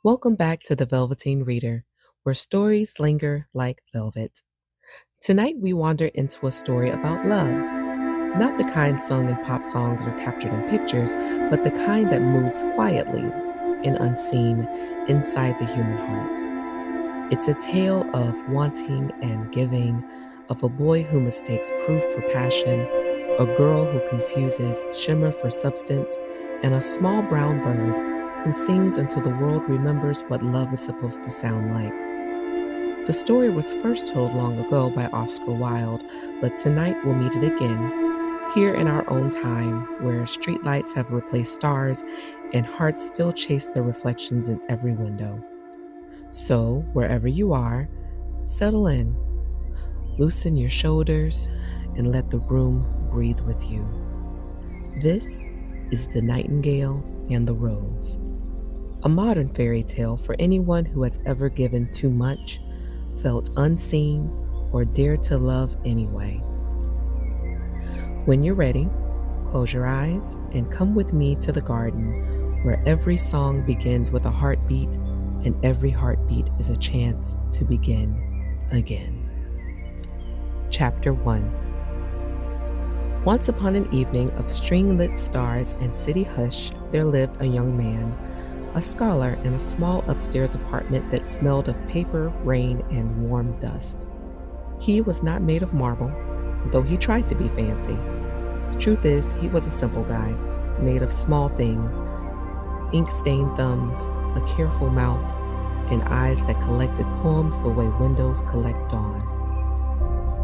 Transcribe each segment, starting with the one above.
Welcome back to the Velveteen Reader, where stories linger like velvet. Tonight we wander into a story about love, not the kind sung in pop songs or captured in pictures, but the kind that moves quietly and unseen inside the human heart. It's a tale of wanting and giving, of a boy who mistakes proof for passion, a girl who confuses shimmer for substance, and a small brown bird who sings until the world remembers what love is supposed to sound like. The story was first told long ago by Oscar Wilde, but tonight we'll meet it again, here in our own time, where streetlights have replaced stars and hearts still chase their reflections in every window. So, wherever you are, settle in, loosen your shoulders, and let the room breathe with you. This is The Nightingale and the Rose, a modern fairy tale for anyone who has ever given too much, felt unseen, or dared to love anyway. When you're ready, close your eyes and come with me to the garden, where every song begins with a heartbeat and every heartbeat is a chance to begin again. Chapter 1. Once upon an evening of string-lit stars and city hush, there lived a young man, a scholar, in a small upstairs apartment that smelled of paper, rain, and warm dust. He was not made of marble, though he tried to be fancy. The truth is, he was a simple guy, made of small things: ink-stained thumbs, a careful mouth, and eyes that collected poems the way windows collect dawn.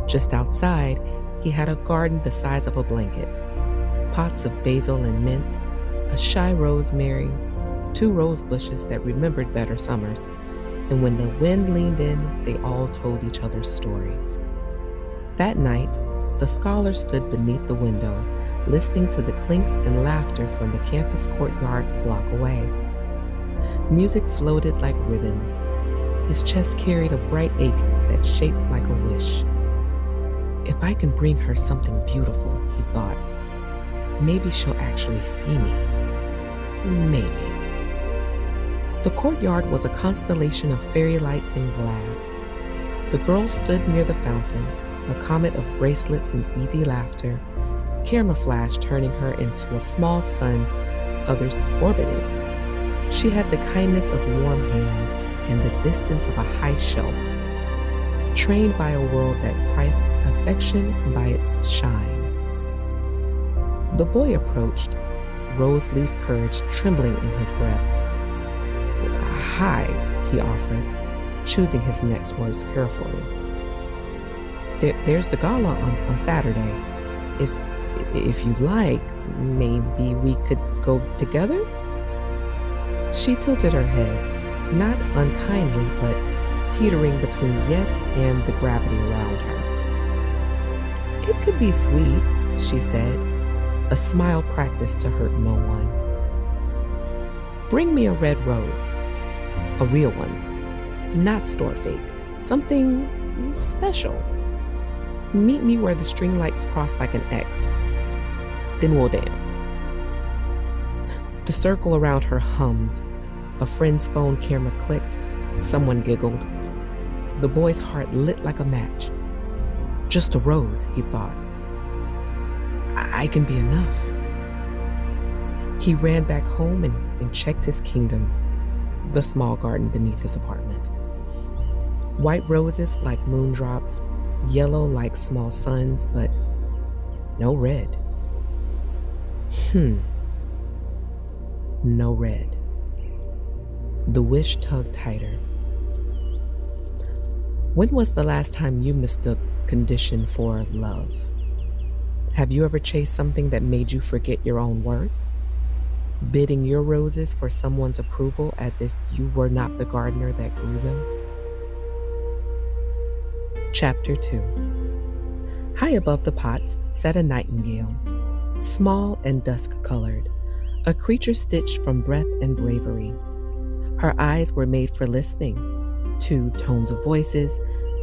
Just outside, he had a garden the size of a blanket, pots of basil and mint, a shy rosemary, 2 rose bushes that remembered better summers, and when the wind leaned in, they all told each other's stories. That night, the scholar stood beneath the window, listening to the clinks and laughter from the campus courtyard a block away. Music floated like ribbons. His chest carried a bright ache that shaped like a wish. If I can bring her something beautiful, he thought, maybe she'll actually see me. Maybe. The courtyard was a constellation of fairy lights and glass. The girl stood near the fountain, a comet of bracelets and easy laughter, camera flash turning her into a small sun others orbited. She had the kindness of warm hands and the distance of a high shelf, trained by a world that priced affection by its shine. The boy approached, rose-leaf courage trembling in his breath. "Hi," he offered, choosing his next words carefully. There's the gala on Saturday. If you'd like, maybe we could go together?" She tilted her head, not unkindly, but teetering between yes and the gravity around her. "It could be sweet," she said, a smile practiced to hurt no one. "Bring me a red rose. A real one, not store fake, something special. Meet me where the string lights cross like an X. Then we'll dance." The circle around her hummed. A friend's phone camera clicked. Someone giggled. The boy's heart lit like a match. Just a rose, he thought. I can be enough. He ran back home and checked his kingdom, the small garden beneath his apartment. White roses like moondrops, yellow like small suns, but no red. No red. The wish tugged tighter. When was the last time you mistook condition for love? Have you ever chased something that made you forget your own worth? Bidding your roses for someone's approval as if you were not the gardener that grew them? Chapter 2. High above the pots sat a nightingale, small and dusk-colored, a creature stitched from breath and bravery. Her eyes were made for listening, to tones of voices,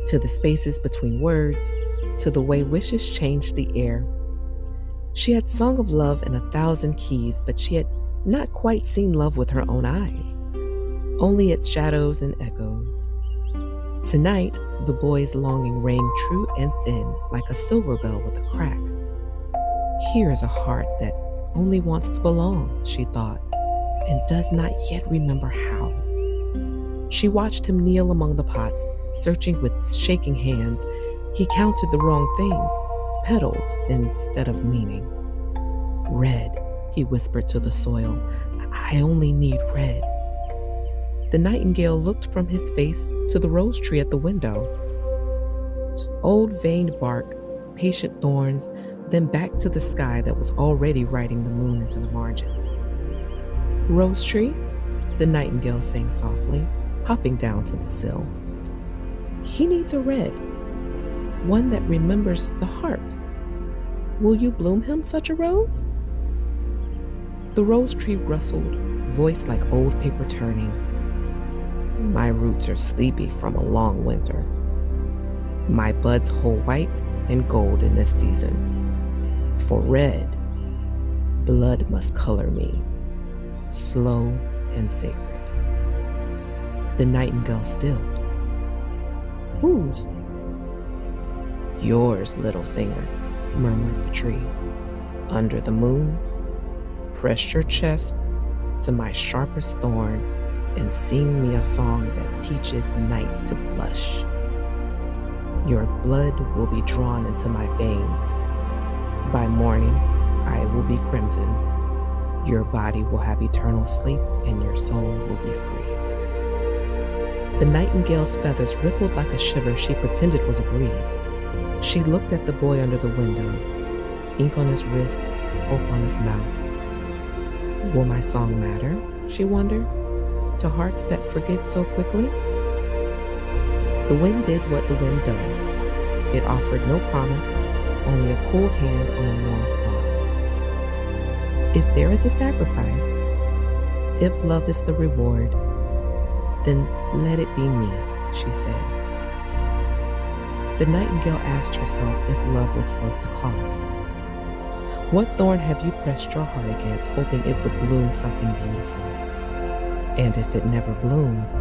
to the spaces between words, to the way wishes changed the air. She had sung of love in 1,000 keys, but she had not quite seen love with her own eyes. only its shadows and echoes. Tonight, the boy's longing rang true and thin, like a silver bell with a crack. Here is a heart that only wants to belong, she thought, and does not yet remember how. She watched him kneel among the pots, searching with shaking hands. He counted the wrong things, petals instead of meaning. Red, he whispered to the soil. I only need red. The nightingale looked from his face to the rose tree at the window. Old veined bark, patient thorns, then back to the sky that was already writing the moon into the margins. Rose tree, the nightingale sang softly, hopping down to the sill. He needs a red, one that remembers the heart. Will you bloom him such a rose? The rose tree rustled, voice like old paper turning. My roots are sleepy from a long winter. My buds hold white and gold in this season. For red, blood must color me, slow and sacred. The nightingale stilled. Whose? Yours, little singer, murmured the tree. Under the moon, press your chest to my sharpest thorn and sing me a song that teaches night to blush. Your blood will be drawn into my veins. By morning, I will be crimson. Your body will have eternal sleep, and your soul will be free. The nightingale's feathers rippled like a shiver she pretended was a breeze. She looked at the boy under the window, ink on his wrist, hope on his mouth. Will my song matter, she wondered, to hearts that forget so quickly? The wind did what the wind does. It offered no promise, only a cool hand on a warm thought. If there is a sacrifice, if love is the reward, then let it be me, she said. The nightingale asked herself if love was worth the cost. What thorn have you pressed your heart against, hoping it would bloom something beautiful? And if it never bloomed,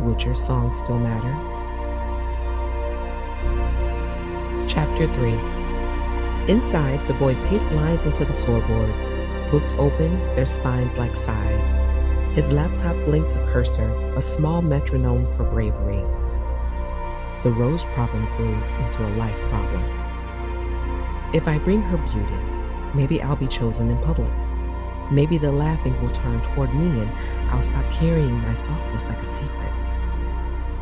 would your song still matter? Chapter 3. Inside, the boy paced lines into the floorboards, books open, their spines like sighs. His laptop blinked a cursor, a small metronome for bravery. The rose problem grew into a life problem. If I bring her beauty, maybe I'll be chosen in public. Maybe the laughing will turn toward me and I'll stop carrying my softness like a secret.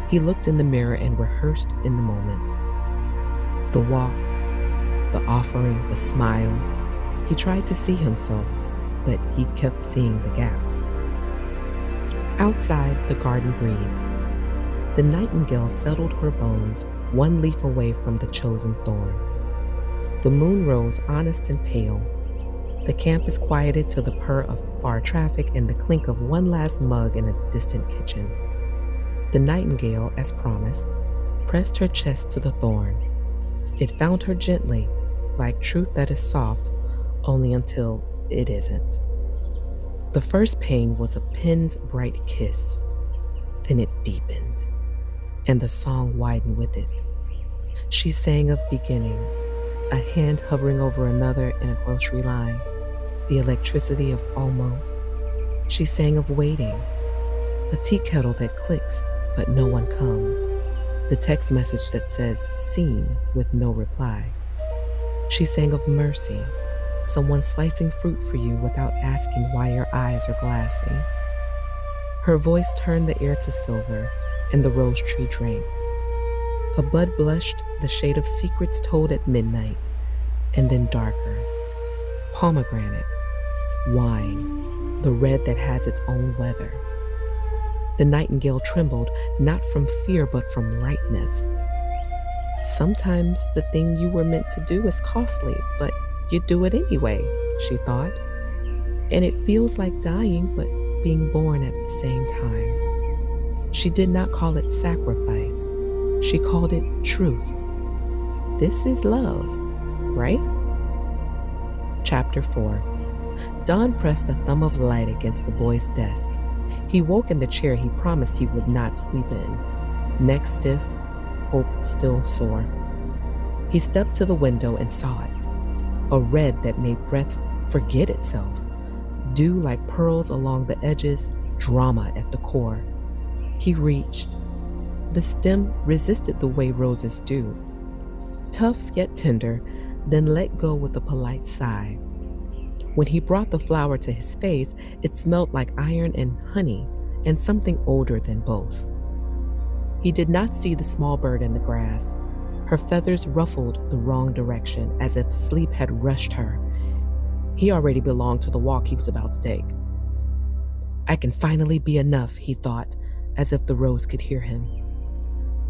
He looked in the mirror and rehearsed in the moment. The walk, the offering, the smile. He tried to see himself, but he kept seeing the gaps. Outside, the garden breathed. The nightingale settled her bones, one leaf away from the chosen thorn. The moon rose honest and pale. The campus quieted to the purr of far traffic and the clink of one last mug in a distant kitchen. The nightingale, as promised, pressed her chest to the thorn. It found her gently, like truth that is soft, only until it isn't. The first pain was a pin's bright kiss. Then it deepened, and the song widened with it. She sang of beginnings, a hand hovering over another in a grocery line, the electricity of almost. She sang of waiting, a tea kettle that clicks but no one comes, the text message that says seen with no reply. She sang of mercy, someone slicing fruit for you without asking why your eyes are glassy. Her voice turned the air to silver, and the rose tree drank. A bud blushed, the shade of secrets told at midnight, and then darker. Pomegranate, wine, the red that has its own weather. The nightingale trembled, not from fear but from rightness. Sometimes the thing you were meant to do is costly, but you do it anyway, she thought. And it feels like dying, but being born at the same time. She did not call it sacrifice. She called it truth. This is love, right? Chapter 4. Dawn pressed a thumb of light against the boy's desk. He woke in the chair he promised he would not sleep in. Neck stiff, hope still sore. He stepped to the window and saw it. A red that made breath forget itself. Dew like pearls along the edges, drama at the core. He reached. The stem resisted the way roses do. Tough yet tender, then let go with a polite sigh. When he brought the flower to his face, it smelled like iron and honey, and something older than both. He did not see the small bird in the grass. Her feathers ruffled the wrong direction, as if sleep had rushed her. He already belonged to the walk he was about to take. I can finally be enough, he thought, as if the rose could hear him.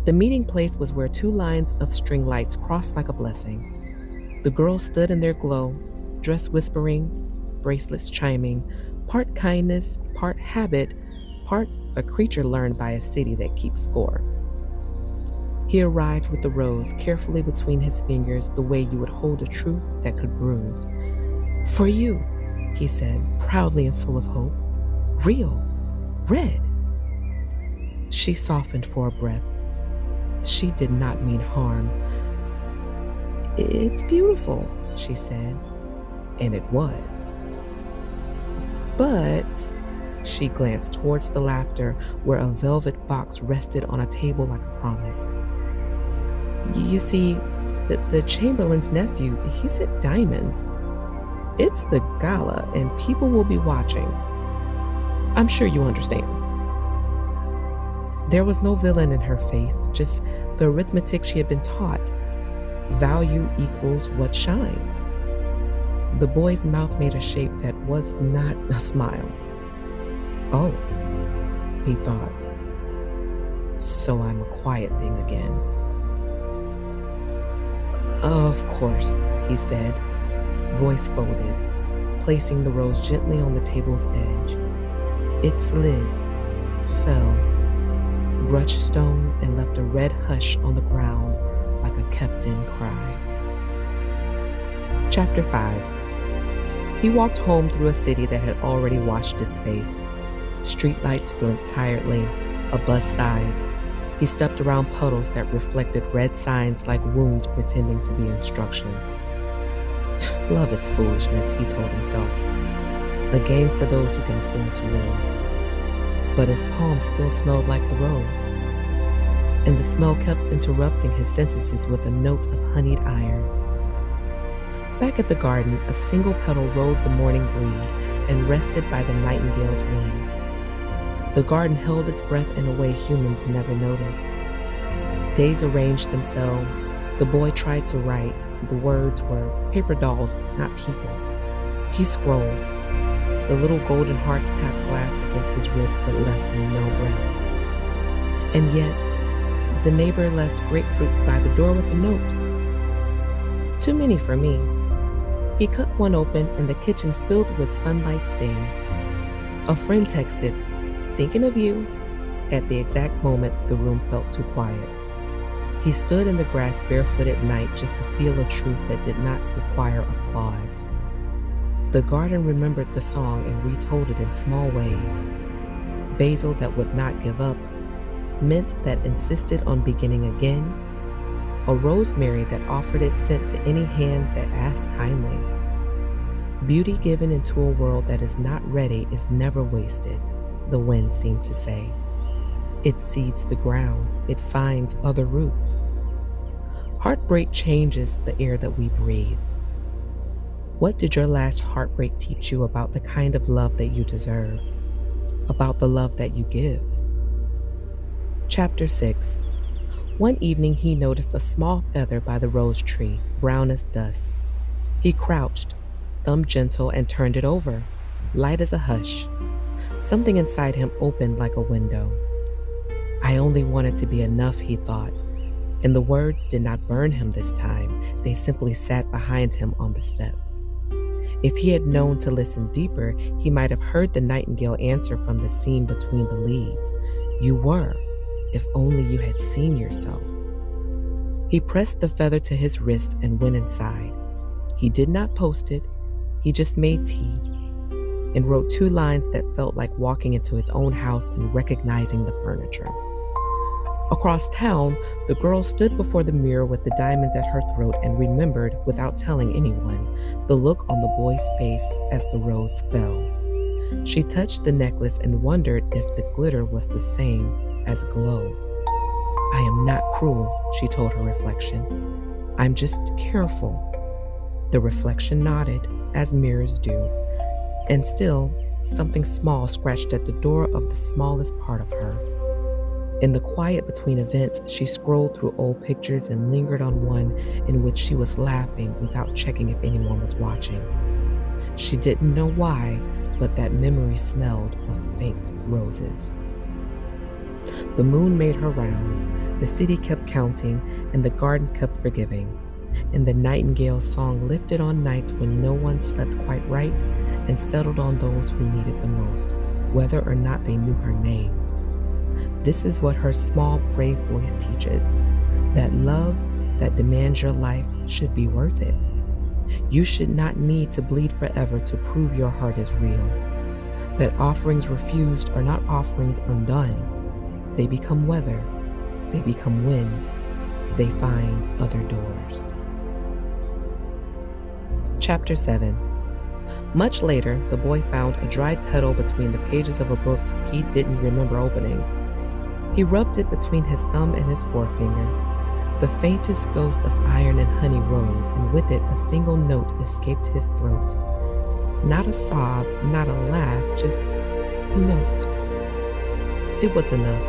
The meeting place was where two lines of string lights crossed like a blessing. The girls stood in their glow, dress whispering, bracelets chiming, part kindness, part habit, part a creature learned by a city that keeps score. He arrived with the rose carefully between his fingers, the way you would hold a truth that could bruise. For you, he said, proudly and full of hope. Real, red. She softened for a breath. She did not mean harm. It's beautiful, she said, and it was. But she glanced towards the laughter where a velvet box rested on a table like a promise. You see, the Chamberlain's nephew, he said diamonds. It's the gala and people will be watching. I'm sure you understand. There was no villain in her face, just the arithmetic she had been taught. Value equals what shines. The boy's mouth made a shape that was not a smile. Oh, he thought. So I'm a quiet thing again. Of course, he said, voice folded, placing the rose gently on the table's edge. It slid, fell, brushed stone, and left a red hush on the ground like a kept-in cry. Chapter 5. He walked home through a city that had already washed his face. Streetlights blinked tiredly, a bus sighed. He stepped around puddles that reflected red signs like wounds pretending to be instructions. Love is foolishness, he told himself. A game for those who can afford to lose. But his palm still smelled like the rose, and the smell kept interrupting his sentences with a note of honeyed iron. Back at the garden, a single petal rode the morning breeze and rested by the nightingale's wing. The garden held its breath in a way humans never notice. Days arranged themselves. The boy tried to write. The words were paper dolls, not people. He scrolled. The little golden hearts tapped glass against his ribs but left him no breath. And yet, the neighbor left grapefruits by the door with a note. Too many for me. He cut one open and the kitchen filled with sunlight stain. A friend texted, thinking of you. At the exact moment, the room felt too quiet. He stood in the grass barefoot at night just to feel a truth that did not require applause. The garden remembered the song and retold it in small ways. Basil that would not give up, mint that insisted on beginning again, a rosemary that offered its scent to any hand that asked kindly. Beauty given into a world that is not ready is never wasted, the wind seemed to say. It seeds the ground, it finds other roots. Heartbreak changes the air that we breathe. What did your last heartbreak teach you about the kind of love that you deserve? About the love that you give? Chapter 6. One evening he noticed a small feather by the rose tree, brown as dust. He crouched, thumb gentle, and turned it over, light as a hush. Something inside him opened like a window. I only wanted to be enough, he thought, and the words did not burn him this time. They simply sat behind him on the step. If he had known to listen deeper, he might have heard the nightingale answer from the seam between the leaves. You were, if only you had seen yourself. He pressed the feather to his wrist and went inside. He did not post it. He just made tea. and wrote 2 lines that felt like walking into his own house and recognizing the furniture. Across town, the girl stood before the mirror with the diamonds at her throat and remembered, without telling anyone, the look on the boy's face as the rose fell. She touched the necklace and wondered if the glitter was the same as glow. "I am not cruel," she told her reflection. "I'm just careful." The reflection nodded, as mirrors do, and still, something small scratched at the door of the smallest part of her. In the quiet between events, she scrolled through old pictures and lingered on one in which she was laughing without checking if anyone was watching. She didn't know why, but that memory smelled of faint roses. The moon made her rounds, the city kept counting, and the garden kept forgiving. And the nightingale's song lifted on nights when no one slept quite right and settled on those who needed the most, whether or not they knew her name. This is what her small, brave voice teaches, that love that demands your life should be worth it. You should not need to bleed forever to prove your heart is real, that offerings refused are not offerings undone. They become weather, they become wind, they find other doors. Chapter 7. Much later, the boy found a dried petal between the pages of a book he didn't remember opening. He rubbed it between his thumb and his forefinger. The faintest ghost of iron and honey rose, and with it a single note escaped his throat. Not a sob, not a laugh, just a note. It was enough.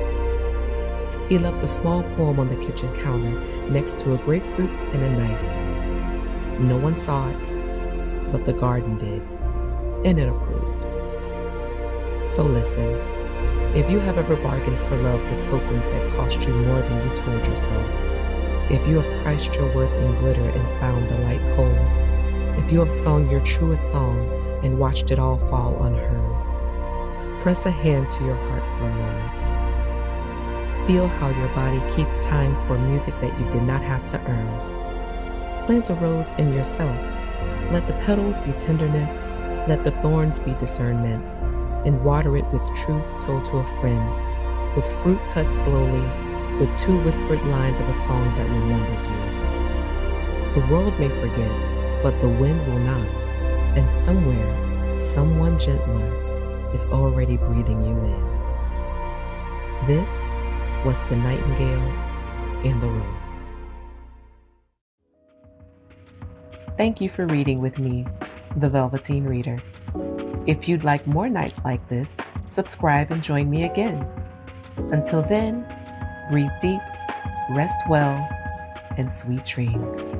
He left a small poem on the kitchen counter next to a grapefruit and a knife. No one saw it, but the garden did, and it approved. So listen. If you have ever bargained for love with tokens that cost you more than you told yourself, if you have priced your worth in glitter and found the light cold, if you have sung your truest song and watched it all fall unheard, press a hand to your heart for a moment. Feel how your body keeps time for music that you did not have to earn. Plant a rose in yourself. Let the petals be tenderness, let the thorns be discernment, and water it with truth told to a friend, with fruit cut slowly, with 2 whispered lines of a song that remembers you. The world may forget, but the wind will not, and somewhere, someone gentler is already breathing you in. This was The Nightingale and the Rose. Thank you for reading with me, the Velveteen Reader. If you'd like more nights like this, subscribe and join me again. Until then, breathe deep, rest well, and sweet dreams.